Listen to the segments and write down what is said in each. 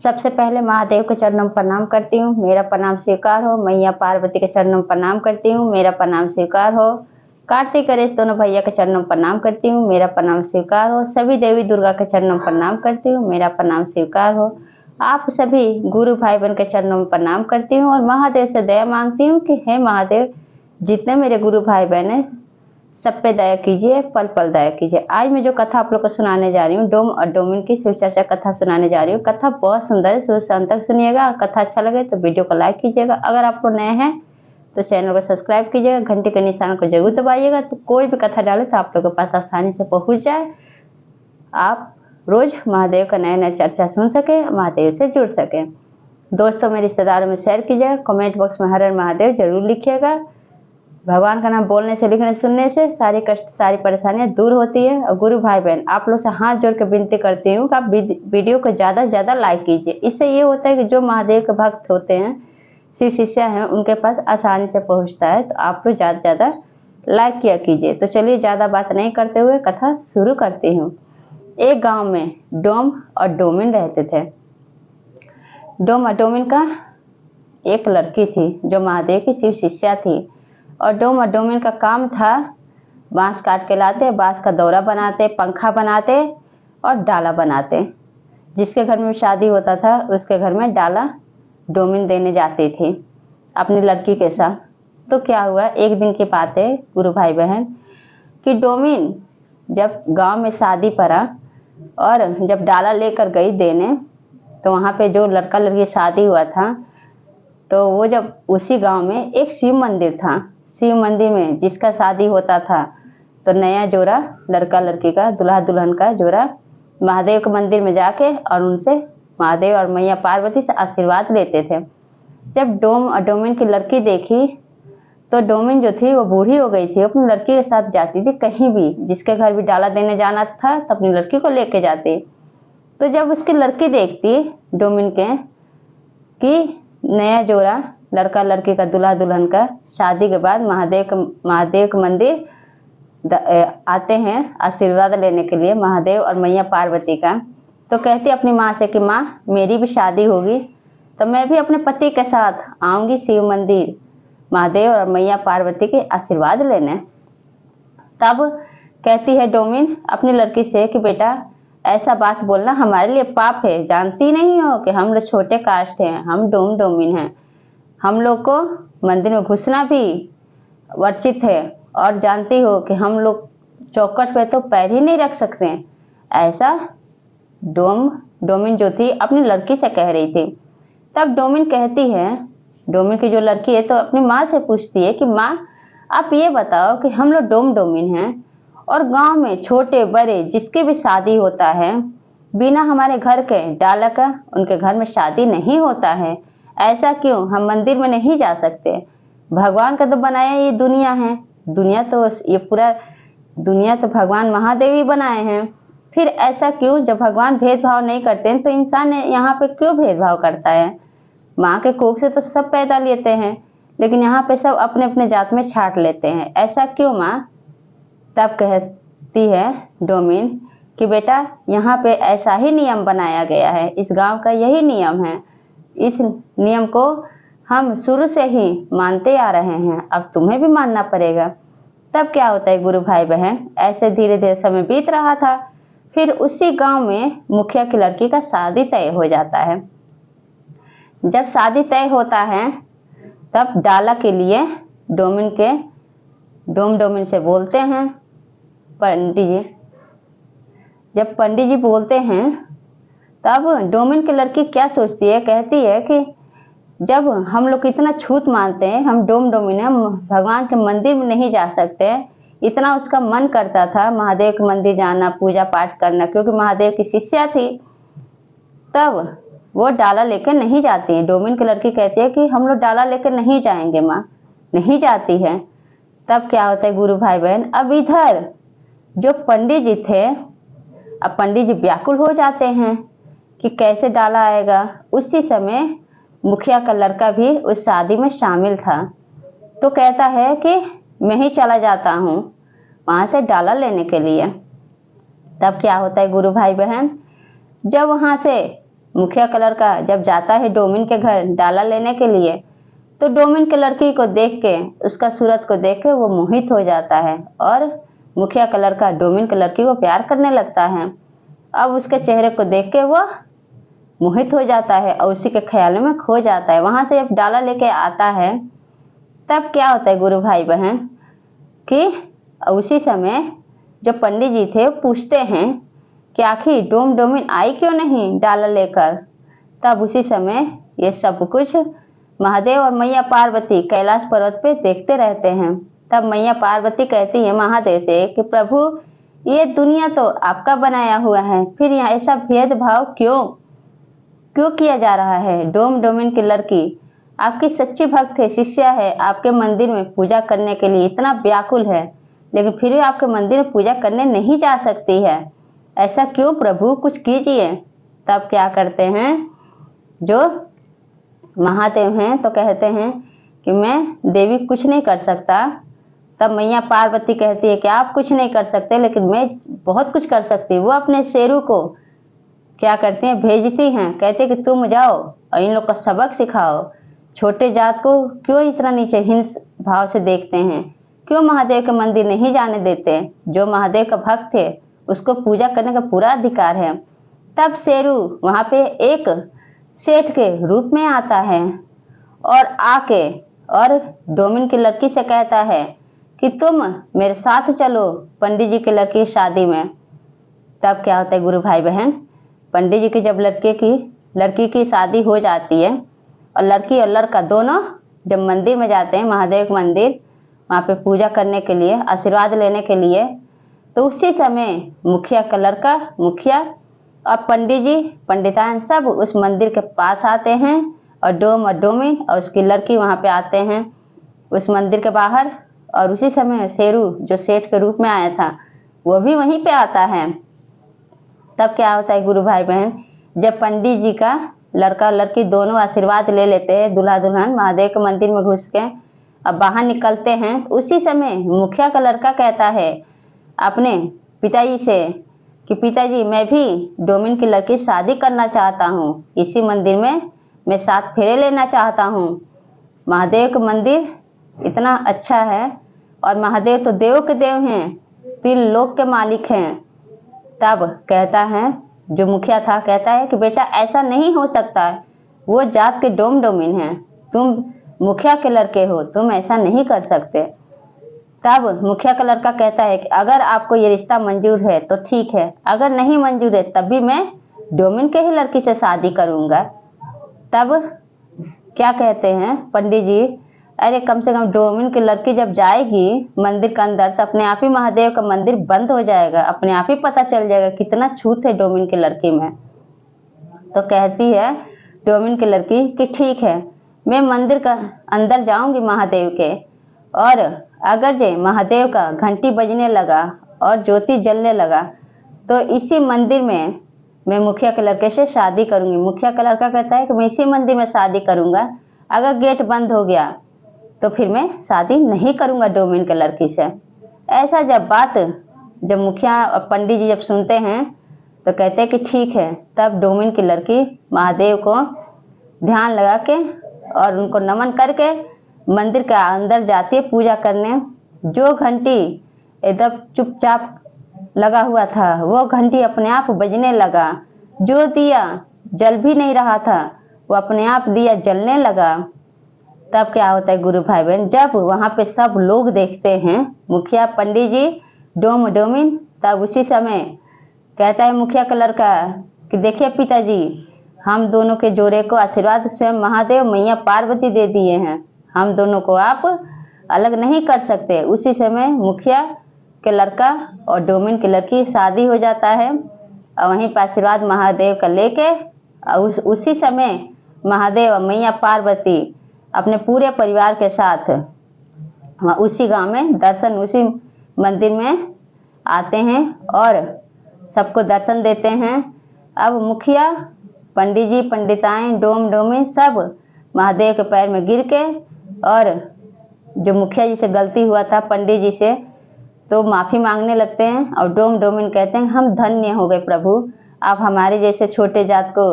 सबसे पहले महादेव के चरणों में प्रणाम करती हूँ, मेरा प्रणाम स्वीकार हो। मैया पार्वती के चरणों में प्रणाम करती हूँ, मेरा प्रणाम स्वीकार हो। कार्तिक गणेश दोनों भैया के चरणों में प्रणाम करती हूँ, मेरा प्रणाम स्वीकार हो। सभी देवी दुर्गा के चरणों में प्रणाम करती हूँ, मेरा प्रणाम स्वीकार हो। आप सभी गुरु भाई बहन के चरणों में प्रणाम करती हूँ और महादेव से दया मांगती हूँ कि हे महादेव, जितने मेरे गुरु भाई बहन हैं सब पे दया कीजिए, पल पल दया कीजिए। आज मैं जो कथा आप लोग को सुनाने जा रही हूँ, डोम और डोमिन की शिव चर्चा कथा सुनाने जा रही हूँ। कथा बहुत सुंदर है, शुरू से अंत तक सुनिएगा। कथा अच्छा लगे तो वीडियो को लाइक कीजिएगा। अगर आप लोग नए हैं तो चैनल को सब्सक्राइब कीजिएगा, घंटे के निशान को जरूर दबाइएगा, तो कोई भी कथा डाले तो आप लोगों के पास आसानी से पहुँच जाए। आप रोज महादेव का नया नया चर्चा सुन सके, महादेव से जुड़ सके। दोस्तों में, रिश्तेदारों में शेयर कीजिएगा। कमेंट बॉक्स में हर हर महादेव जरूर लिखिएगा। भगवान का नाम बोलने से, लिखने सुनने से सारी कष्ट, सारी परेशानियां दूर होती है। और गुरु भाई बहन, आप लोग से हाथ जोड़ के विनती करती हूँ कि आप वीडियो को ज़्यादा से ज़्यादा लाइक कीजिए। इससे ये होता है कि जो महादेव के भक्त होते हैं, शिव शिष्य हैं, उनके पास आसानी से पहुँचता है। तो आप लोग ज़्यादा से ज़्यादा लाइक किया कीजिए। तो चलिए ज़्यादा बात नहीं करते हुए कथा शुरू करती हूँ। एक गाँव में डोम और डोमिन रहते थे। डोम और डोमिन का एक लड़की थी जो महादेव की शिव शिष्या थी। और डोम और डोमिन का काम था बांस काट के लाते, बांस का दौरा बनाते, पंखा बनाते और डाला बनाते। जिसके घर में शादी होता था उसके घर में डाला डोमिन देने जाती थी अपनी लड़की के साथ। तो क्या हुआ, एक दिन की बात है गुरु भाई बहन, कि डोमिन जब गांव में शादी पड़ा और जब डाला लेकर गई देने, तो वहाँ पे जो लड़का लड़की शादी हुआ था, तो वो जब उसी गांव में एक शिव मंदिर था। शिव मंदिर में जिसका शादी होता था, तो नया जोड़ा लड़का लड़की का, दुल्हा दुल्हन का जोड़ा महादेव के मंदिर में जाके और उनसे महादेव और मैया पार्वती से आशीर्वाद लेते थे। जब डोम और डोमिन की लड़की देखी, तो डोमिन जो थी वो बूढ़ी हो गई थी। अपनी लड़की के साथ जाती थी कहीं भी, जिसके घर भी डाला देने जाना था तो अपनी लड़की को लेके जाती। तो जब उसकी लड़की देखती डोमिन के कि नया जोड़ा लड़का लड़की का, दुल्हा दुल्हन का, शादी के बाद महादेव के मंदिर आते हैं आशीर्वाद लेने के लिए, महादेव और मैया पार्वती का, तो कहती अपनी माँ से कि माँ, मेरी भी शादी होगी तो मैं भी अपने पति के साथ आऊँगी शिव मंदिर महादेव और मैया पार्वती के आशीर्वाद लेने। तब कहती है डोमिन अपनी लड़की से कि बेटा, ऐसा बात बोलना हमारे लिए पाप है। जानती नहीं हो कि हम लोग छोटे कास्ट हैं, हम डोम डोमिन हैं, हम लोग को मंदिर में घुसना भी वर्जित है। और जानती हो कि हम लोग चौखट पे तो पैर ही नहीं रख सकते हैं। ऐसा डोमिन जो थी अपनी लड़की से कह रही थी। तब डोमिन कहती है, डोमिन की जो लड़की है, तो अपनी माँ से पूछती है कि माँ, आप ये बताओ कि हम लोग डोम डोमिन हैं और गांव में छोटे बड़े जिसके भी शादी होता है, बिना हमारे घर के डाला का उनके घर में शादी नहीं होता है। ऐसा क्यों, हम मंदिर में नहीं जा सकते? भगवान का तो बनाया ये दुनिया है, दुनिया तो ये पूरा दुनिया तो भगवान महादेव ही बनाए हैं। फिर ऐसा क्यों, जब भगवान भेदभाव नहीं करते हैं तो इंसान यहाँ पे क्यों भेदभाव करता है? माँ के कोख से तो सब पैदा लेते हैं, लेकिन यहाँ पे सब अपने अपने जात में छाट लेते हैं। ऐसा क्यों माँ? तब कहती है डोमिन कि बेटा, यहाँ पे ऐसा ही नियम बनाया गया है, इस गांव का यही नियम है, इस नियम को हम शुरू से ही मानते आ रहे हैं, अब तुम्हें भी मानना पड़ेगा। तब क्या होता है गुरु भाई बहन, ऐसे धीरे धीरे समय बीत रहा था। फिर उसी गांव में मुखिया की लड़की का शादी तय हो जाता है। जब शादी तय होता है, तब डाला के लिए डोमिन से बोलते हैं पंडित जी। जब पंडित जी बोलते हैं, तब डोमिन की लड़की क्या सोचती है, कहती है कि जब हम लोग इतना छूत मानते हैं, हम डोमिन है, भगवान के मंदिर में नहीं जा सकते, इतना उसका मन करता था महादेव के मंदिर जाना, पूजा पाठ करना, क्योंकि महादेव की शिष्या थी, तब वो डाला लेकर नहीं जाती है। डोमिन की लड़की कहती है कि हम लोग डाला लेकर नहीं जाएंगे माँ, नहीं जाती है। तब क्या होता है गुरु भाई बहन, अब इधर जो पंडित जी थे, अब पंडित जी व्याकुल हो जाते हैं कि कैसे डाला आएगा। उसी समय मुखिया का लड़का भी उस शादी में शामिल था, तो कहता है कि मैं ही चला जाता हूँ वहाँ से डाला लेने के लिए। तब क्या होता है गुरु भाई बहन, जब वहाँ से मुखिया का लड़का जब जाता है डोमिन के घर डाला लेने के लिए, तो डोमिन के लड़की को देख के, उसका सूरत को देख के वो मोहित हो जाता है और मुखिया का लड़का डोमिन की लड़की को प्यार करने लगता है। अब उसके चेहरे को देख के वो मोहित हो जाता है और उसी के ख्याल में खो जाता है। वहां से जब डाला लेके आता है, तब क्या होता है गुरु भाई बहन कि उसी समय जो पंडित जी थे पूछते हैं कि आखिर डोमिन आई क्यों नहीं डाला लेकर। तब उसी समय ये सब कुछ महादेव और मैया पार्वती कैलाश पर्वत पे देखते रहते हैं। तब मैया पार्वती कहती है महादेव से कि प्रभु, ये दुनिया तो आपका बनाया हुआ है, फिर यहाँ ऐसा भेदभाव क्यों किया जा रहा है। डोमिन की लड़की आपकी सच्ची भक्त है, शिष्या है, आपके मंदिर में पूजा करने के लिए इतना व्याकुल है, लेकिन फिर भी आपके मंदिर में पूजा करने नहीं जा सकती है। ऐसा क्यों प्रभु, कुछ कीजिए। तब क्या करते हैं जो महादेव हैं, तो कहते हैं कि मैं देवी कुछ नहीं कर सकता। तब मैया पार्वती कहती है कि आप कुछ नहीं कर सकते, लेकिन मैं बहुत कुछ कर सकती हूँ। वो अपने शेरू को क्या करती हैं, भेजती हैं, कहते हैं कि तुम जाओ और इन लोग का सबक सिखाओ। छोटे जात को क्यों इतना नीचे हीन भाव से देखते हैं, क्यों महादेव के मंदिर नहीं जाने देते। जो महादेव का भक्त है उसको पूजा करने का पूरा अधिकार है। तब शेरू वहां पे एक सेठ के रूप में आता है और आके और डोमिन की लड़की से कहता है कि तुम मेरे साथ चलो पंडित जी की लड़की की शादी में। तब क्या होता है गुरु भाई बहन, पंडित जी की जब लड़की की शादी हो जाती है और लड़की और लड़का दोनों जब मंदिर में जाते हैं, महादेव के मंदिर, वहाँ पे पूजा करने के लिए, आशीर्वाद लेने के लिए, तो उसी समय मुखिया और पंडित जी पंडितान सब उस मंदिर के पास आते हैं और डोमिन और उसकी लड़की वहाँ पे आते हैं उस मंदिर के बाहर। और उसी समय शेरू जो सेठ के रूप में आया था वो भी वहीं पे आता है। तब क्या होता है गुरु भाई बहन, जब पंडित जी का लड़का और लड़की दोनों आशीर्वाद ले लेते हैं, दूल्हा दुल्हन महादेव के मंदिर में घुस के अब बाहर निकलते हैं, उसी समय मुखिया का लड़का कहता है अपने पिताजी से कि पिताजी, मैं भी डोमिन की लड़की शादी करना चाहता हूँ, इसी मंदिर में मैं 7 फेरे लेना चाहता हूँ। महादेव का मंदिर इतना अच्छा है और महादेव तो देवों के देव हैं, 3 लोक के मालिक हैं। तब कहता है जो मुखिया था, कहता है कि बेटा ऐसा नहीं हो सकता, वो जात के डोमिन है, तुम मुखिया के लड़के हो, तुम ऐसा नहीं कर सकते। तब मुखिया का लड़का कहता है कि अगर आपको ये रिश्ता मंजूर है तो ठीक है, अगर नहीं मंजूर है तब भी मैं डोमिन के ही लड़की से शादी करूंगा। तब क्या कहते हैं पंडित जी, अरे कम से कम डोमिन की लड़की जब जाएगी मंदिर के अंदर तो अपने आप ही महादेव का मंदिर बंद हो जाएगा, अपने आप ही पता चल जाएगा कितना छूत है डोमिन की लड़की में। तो कहती है डोमिन की लड़की कि ठीक है, मैं मंदिर का अंदर जाऊंगी महादेव के, और अगर जे महादेव का घंटी बजने लगा और ज्योति जलने लगा तो इसी मंदिर में मैं मुखिया के लड़के से शादी करूंगी। मुखिया का लड़का कहता है कि मैं इसी मंदिर में शादी करूंगा, अगर गेट बंद हो गया तो फिर मैं शादी नहीं करूंगा डोमिन के लड़की से। ऐसा जब मुखिया और पंडित जी जब सुनते हैं तो कहते हैं कि ठीक है। तब डोमिन की लड़की महादेव को ध्यान लगा के और उनको नमन करके मंदिर के अंदर जाती है पूजा करने। जो घंटी एकदम चुपचाप लगा हुआ था वो घंटी अपने आप बजने लगा, जो दिया जल भी नहीं रहा था वो अपने आप दिया जलने लगा। तब क्या होता है गुरु भाई बहन, जब वहां पे सब लोग देखते हैं मुखिया पंडित जी डोमिन, तब उसी समय कहता है मुखिया का लड़का कि देखिए पिताजी, हम दोनों के जोड़े को आशीर्वाद स्वयं महादेव मैया पार्वती दे दिए हैं, हम दोनों को आप अलग नहीं कर सकते। उसी समय मुखिया के लड़का और डोमिन की लड़की शादी हो जाता है और वहीं पर आशीर्वाद महादेव का लेके उसी समय महादेव और मैया पार्वती अपने पूरे परिवार के साथ उसी गांव में दर्शन, उसी मंदिर में आते हैं और सबको दर्शन देते हैं। अब मुखिया पंडित जी पंडिताएं डोमिन सब महादेव के पैर में गिर के, और जो मुखिया जी से गलती हुआ था पंडित जी से, तो माफ़ी मांगने लगते हैं। और डोमिन कहते हैं हम धन्य हो गए प्रभु, आप हमारे जैसे छोटे जात को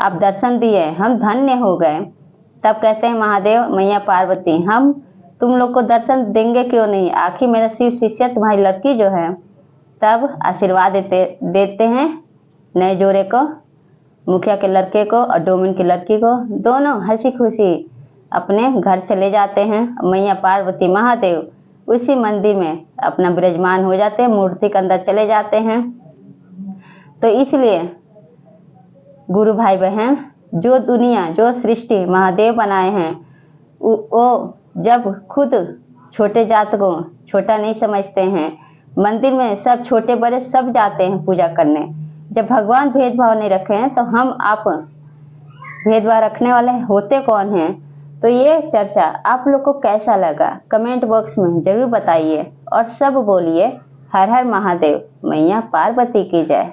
आप दर्शन दिए, हम धन्य हो गए। तब कहते हैं महादेव मैया पार्वती, हम तुम लोग को दर्शन देंगे क्यों नहीं, आखिर मेरा शिव शिष्य तुम्हारी लड़की जो है। तब आशीर्वाद देते हैं नए जोड़े को, मुखिया के लड़के को और डोमिन की लड़की को। दोनों हंसी खुशी अपने घर चले जाते हैं। मैया पार्वती महादेव उसी मंदिर में अपना विराजमान हो जाते हैं, मूर्ति के अंदर चले जाते हैं। तो इसलिए गुरु भाई बहन, जो दुनिया जो सृष्टि महादेव बनाए हैं, वो जब खुद छोटे जात को छोटा नहीं समझते हैं, मंदिर में सब छोटे बड़े सब जाते हैं पूजा करने। जब भगवान भेदभाव नहीं रखे हैं तो हम आप भेदभाव रखने वाले होते कौन हैं। तो ये चर्चा आप लोग को कैसा लगा कमेंट बॉक्स में जरूर बताइए और सब बोलिए हर हर महादेव, मैया पार्वती की जय।